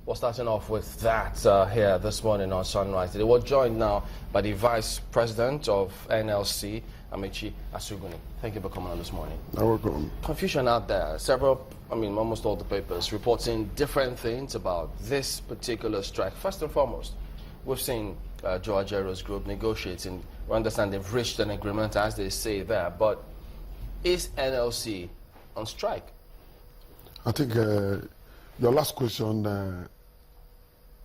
We're starting off with that here this morning on Sunrise. They were joined now by the Vice President of NLC, Amaechi Asuguni. Thank you for coming on this morning. You're welcome. Confusion out there. Almost all the papers reporting different things about this particular strike. First and foremost, we've seen Joe Ajaro's group negotiating. We understand they've reached an agreement, as they say there. But is NLC on strike? I think your last question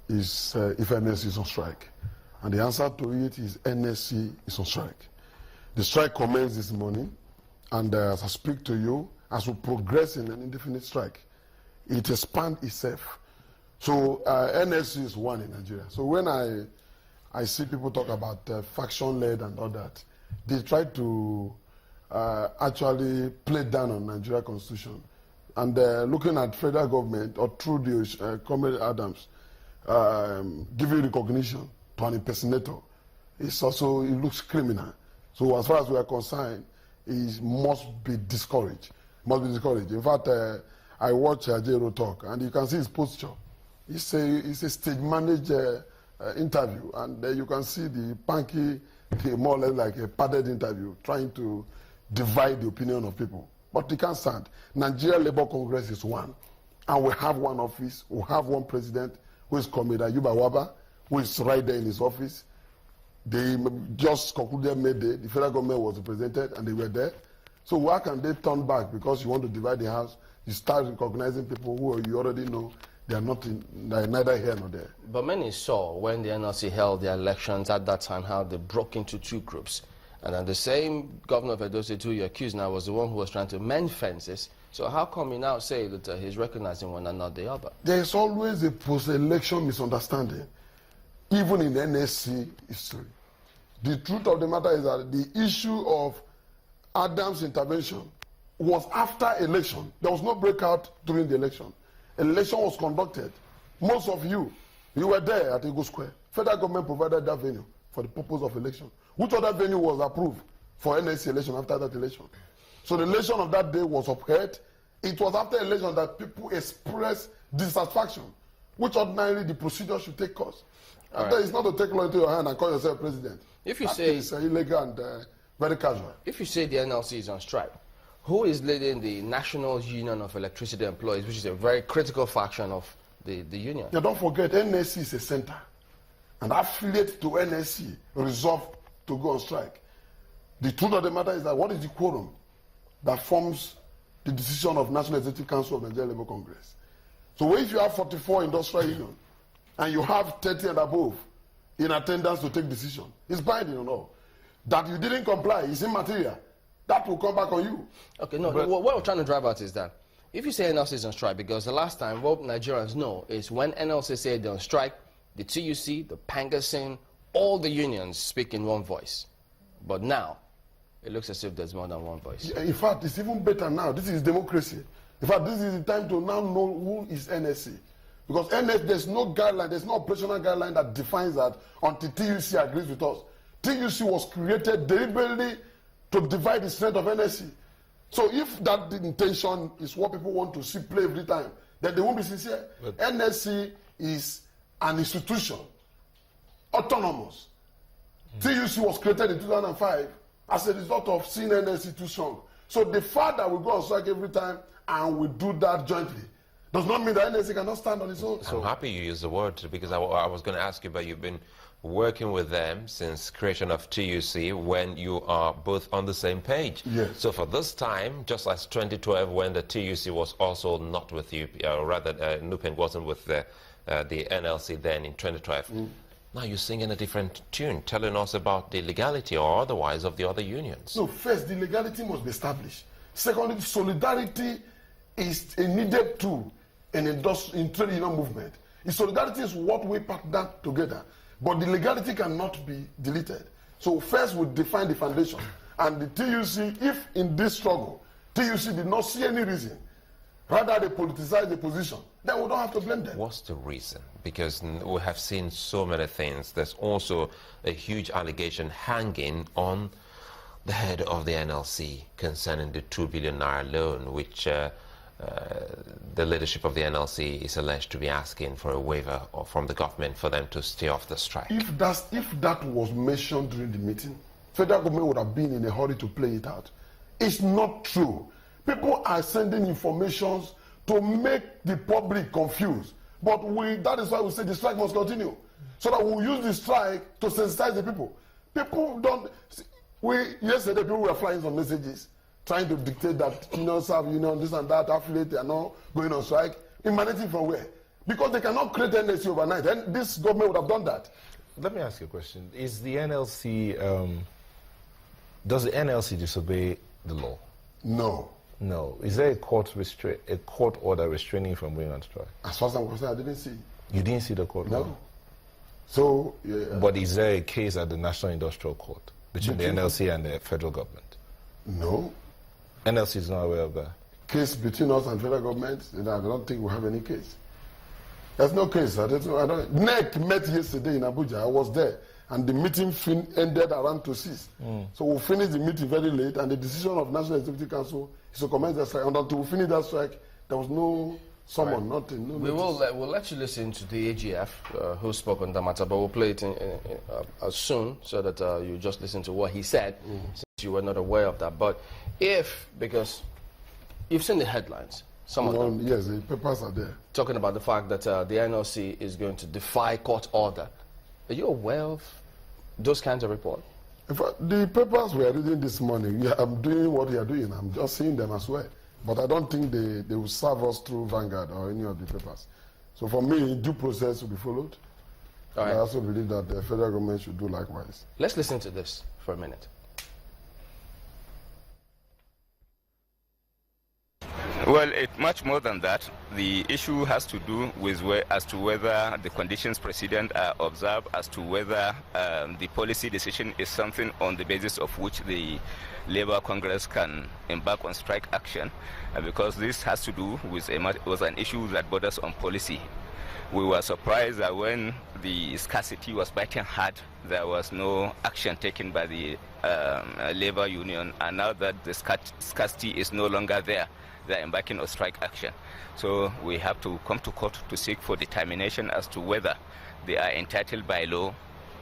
is if NLC is on strike. And the answer to it is NLC is on strike. The strike commenced this morning, and as I speak to you, as we progress in an indefinite strike, it expands itself. So NLC is one in Nigeria. So when I see people talk about faction-led and all that, they try to actually play down on Nigeria Constitution. And looking at federal government or through the Comrade Adams, giving recognition to an impersonator, it looks criminal. So as far as we are concerned, it must be discouraged. In fact, I watch Ajero talk, and you can see his posture. It's a stage-managed interview, and you can see the punky, more or less like a padded interview, trying to divide the opinion of people. But they can't stand. Nigeria Labour Congress is one, and we have one office, we have one president, who is Comrade Ayuba Waba, who is right there in his office. They just concluded May Day, the federal government was represented, and they were there. So why can they turn back because you want to divide the house? You start recognizing people who you already know they are neither here nor there. But many saw when the NLC held their elections at that time how they broke into two groups. And then the same governor of Edo State who you accused now was the one who was trying to mend fences. So how come you now say that he's recognizing one and not the other? There is always a post-election misunderstanding, even in NSC history. The truth of the matter is that the issue of Adams' intervention was after election. There was no breakout during the election. Election was conducted. Most of you were there at Ego Square. Federal government provided that venue for the purpose of election. Which other venue was approved for NSC election after that election? So the election of that day was upheld. It was after election that people expressed dissatisfaction, which ordinarily the procedure should take course. Right. It's not to take law into your hand and call yourself president. If you say it's illegal and very casual. If you say the NLC is on strike, who is leading the National Union of Electricity Employees, which is a very critical faction of the union? Yeah, don't forget, NSC is a center. And affiliate to NSC resolved to go on strike. The truth of the matter is that what is the quorum that forms the decision of National Executive Council of Nigeria Labour Congress? So if you have 44 industrial unions and you have 30 and above in attendance to take decision, it's binding on all. That you didn't comply is immaterial. That will come back on you. Okay, no, what we're trying to drive at is that if you say NLC is on strike, because the last time what Nigerians know is when NLC said they're on strike, the TUC, the Pangasin, all the unions speak in one voice. But now, it looks as if there's more than one voice. Yeah, in fact, it's even better now. This is democracy. In fact, this is the time to now know who is NSC. Because there's no guideline, there's no operational guideline that defines that until TUC agrees with us. TUC was created deliberately to divide the strength of NSC. So if that intention is what people want to see play every time, then they won't be sincere. But NSC is an institution, autonomous. TUC was created in 2005 as a result of seeing NSC too strong. So the fact that we go on strike every time and we do that jointly does not mean that NSC cannot stand on its own. So I'm happy you used the word because I was going to ask you, but you've been working with them since creation of TUC when you are both on the same page. Yes. So for this time, just as 2012 when the TUC was also not with you, rather Nupin wasn't with the NLC then in 2012. Now you're singing a different tune, telling us about the legality or otherwise of the other unions. No, first, the legality must be established. Secondly, solidarity is a needed tool in trade union movement. Solidarity is what we partner together, but the legality cannot be deleted. So first we define the foundation, and the TUC, if in this struggle, TUC did not see any reason, rather they politicize the position, then we don't have to blame them. What's the reason? Because we have seen so many things. There's also a huge allegation hanging on the head of the NLC concerning the 2 billion naira loan, which the leadership of the NLC is alleged to be asking for a waiver from the government for them to stay off the strike. If that was mentioned during the meeting, federal government would have been in a hurry to play it out. It's not true. People are sending information to make the public confused. But that is why we say the strike must continue. So that we'll use the strike to sensitize the people. People don't... Yesterday, people were flying some messages trying to dictate that unions have union, this and that, affiliate, they are not going on strike. Emanating from where? Because they cannot create NLC overnight. And this government would have done that. Let me ask you a question. Is the NLC... does the NLC disobey the law? No. No. Is there a court order restraining you from going on strike? As far as I'm concerned, I didn't see. You didn't see the court order? No. So, yeah. But is there a case at the National Industrial Court between the NLC and the federal government? No. NLC is not aware of that. Case between us and federal government? I don't think we have any case. There's no case. NEC met yesterday in Abuja. I was there. And the meeting ended around to 6. So we'll finish the meeting very late, and the decision of National Executive Council is to commence the strike. And until we finish that strike, there was no summon, nothing. No we'll let you listen to the AGF who spoke on the matter, but we'll play it soon so that you just listen to what he said, since you were not aware of that. But because you've seen the headlines, some of them. Yes, the papers are there. Talking about the fact that the NLC is going to defy court order. Are you aware of those kinds of reports? In fact, the papers we are reading this morning, I'm doing what you are doing. I'm just seeing them as well. But I don't think they will serve us through Vanguard or any of the papers. So for me, due process will be followed. Right. I also believe that the federal government should do likewise. Let's listen to this for a minute. Well, it's much more than that. The issue has to do with as to whether the conditions precedent are observed, as to whether the policy decision is something on the basis of which the Labour Congress can embark on strike action, because this has to do with an issue that borders on policy. We were surprised that when the scarcity was biting hard, there was no action taken by the Labour Union, and now that the scarcity is no longer there, they are embarking on strike action. So we have to come to court to seek for determination as to whether they are entitled by law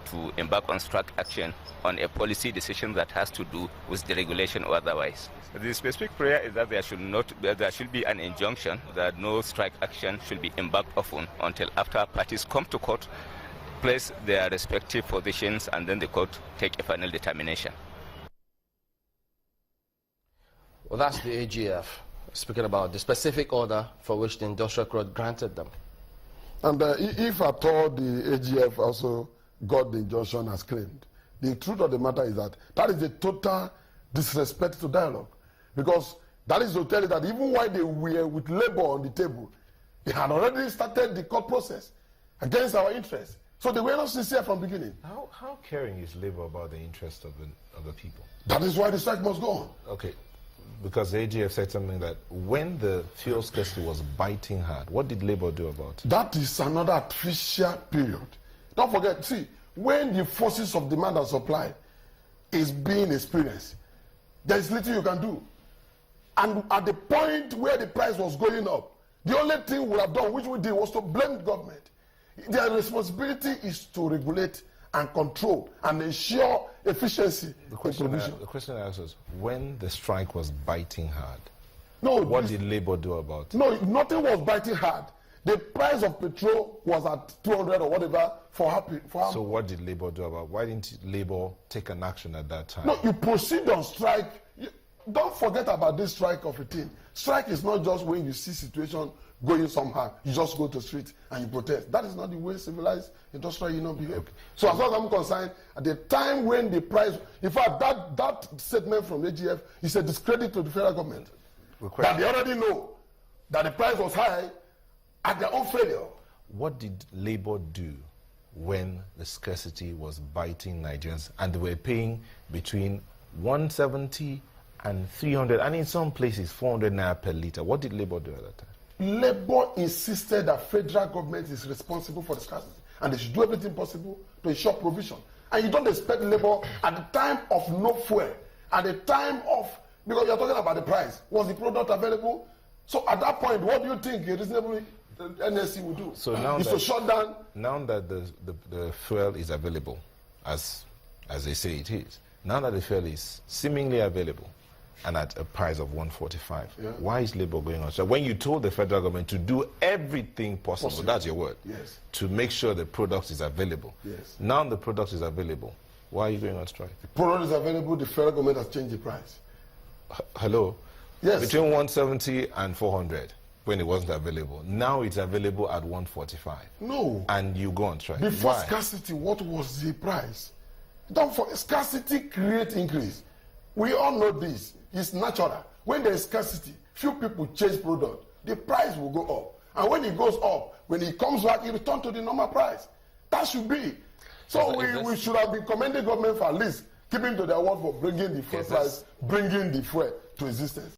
to embark on strike action on a policy decision that has to do with deregulation or otherwise. The specific prayer is that there should be an injunction that no strike action should be embarked upon until after parties come to court, place their respective positions, and then the court take a final determination. Well, that's the AGF. Speaking about the specific order for which the industrial court granted them. And if at all the AGF also got the injunction as claimed, the truth of the matter is that is a total disrespect to dialogue. Because that is to tell you that even while they were with Labour on the table, they had already started the court process against our interests. So they were not sincere from the beginning. How caring is Labour about the interests of the people? That is why the strike must go on. Okay. Because the AGF said something that when the fuel scarcity was biting hard, what did Labour do about it? That is another artificial period. Don't forget, see, when the forces of demand and supply is being experienced, there is little you can do. And at the point where the price was going up, the only thing we have done, which we did, was to blame the government. Their responsibility is to regulate and control and ensure efficiency. The question I asked was, when the strike was biting hard, what did Labour do about it? No, nothing was biting hard. The price of petrol was at 200 or whatever for So what did Labour do about it? Why didn't Labour take an action at that time? No, you proceed on strike. Don't forget about this strike of a thing. Strike is not just when you see situation going somehow, you just go to the street and you protest. That is not the way civilized industrial union behave. Okay. So as far as I'm concerned, at the time when the price, in fact, that statement from AGF is a discredit to the federal government. That they already know that the price was high at their own failure. What did Labour do when the scarcity was biting Nigerians and they were paying between 170 and 300, and in some places 400 naira per litre? What did Labour do at that time? Labour insisted that federal government is responsible for the scarcity and they should do everything possible to ensure provision. And you don't expect Labour at the time of no fuel, at the time of, because you're talking about the price, was the product available? So at that point, what do you think a reasonable NLC will do? So now is to shut down. Now that the fuel is available, as they say it is, now that the fuel is seemingly available and at a price of 145, why is Labour going on? So when you told the federal government to do everything possible, that's your word, yes, to make sure the product is available. Yes. Now the product is available. Why are you going on strike? The product is available. The federal government has changed the price. Hello. Yes. Between 170 and 400. When it wasn't available. Now it's available at 145. No. And you go on strike. Before Why? scarcity, what was the price? Don't for scarcity create increase. We all know this. It's natural. When there is scarcity, few people change product, the price will go up. And when it goes up, when it comes back, it returns to the normal price. That should be. So we should have been commending government for at least keeping to their word for bringing the fuel price, bringing the fuel to existence.